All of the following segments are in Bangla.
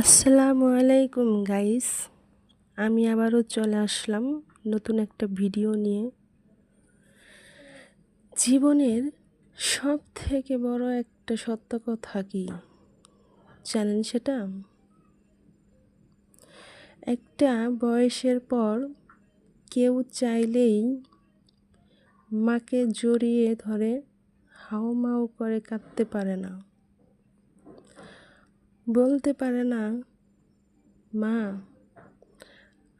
আসসালামু আলাইকুম গাইস, আমি আবারও চলে আসলাম নতুন একটা ভিডিও নিয়ে। জীবনের সব থেকে বড় একটা সত্য কথা কি জানেন? সেটা একটা বয়সের পর কেউ চাইলেই মাকে জড়িয়ে ধরে হাউমাউ করে কাঁদতে পারে না, বলতে পারে না মা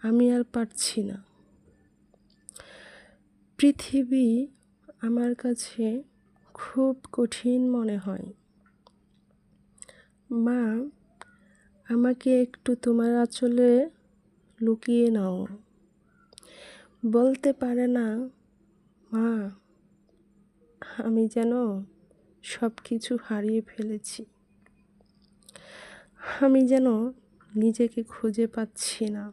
আমি আর পারছি না। পৃথিবী আমার কাছে খুব কঠিন মনে হয়। মা আমাকে একটু তোমার আঁচলে লুকিয়ে নাও, বলতে পারে না মা আমি যেন সব কিছু হারিয়ে ফেলেছি, আমি যেন নিজেকে খুঁজে পাচ্ছি না।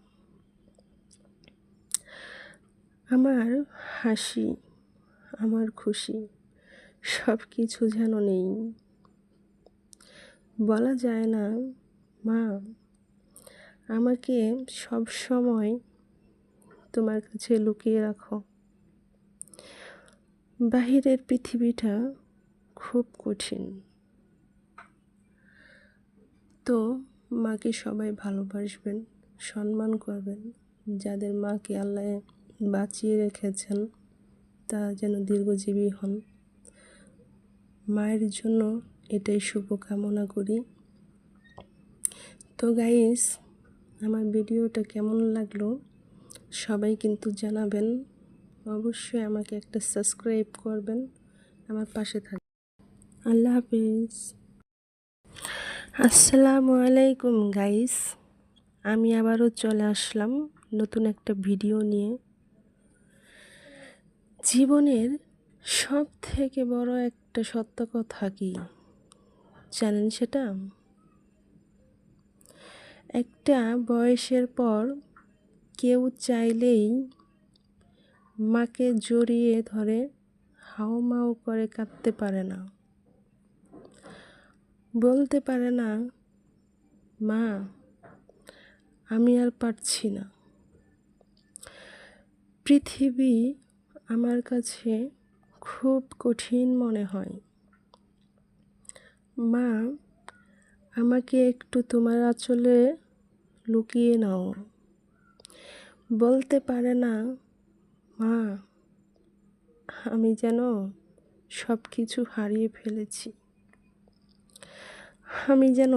আমার হাসি, আমার খুশি সব কিছু যেন নেই। বলা যায় না মা আমাকে সব সময় তোমার কাছে লুকিয়ে রাখো। বাহিরের পৃথিবীটা খুব কঠিন। তো মাকে সবাই ভালোবাসবেন, সম্মান করবেন। যাদের মাকে আল্লাহ বাঁচিয়ে রেখেছেন তারা যেন দীর্ঘজীবী হন। মায়ের জন্য এটাই শুভকামনা করি। তো গাইস, আমার ভিডিওটা কেমন লাগলো সবাই কিন্তু জানাবেন। অবশ্যই আমাকে একটা সাবস্ক্রাইব করবেন, আমার পাশে থাকবেন। আল্লাহ হাফিজ। আসসালামু আলাইকুম গাইস, আমি আবারও চলে আসলাম নতুন একটা ভিডিও নিয়ে। জীবনের সব থেকে বড় একটা সত্য কথা কি জানেন? সেটা একটা বয়সের পর কেউ চাইলেই মাকে জড়িয়ে ধরে হাউমাউ করে কাঁদতে পারে না, বলতে পারে না মা আমি আর পারছি না। পৃথিবী আমার কাছে খুব কঠিন মনে হয়। মা আমাকে একটু তোমার আঁচলে লুকিয়ে নাও, বলতে পারে না মা আমি যেন সব কিছু হারিয়ে ফেলেছি, আমি যেন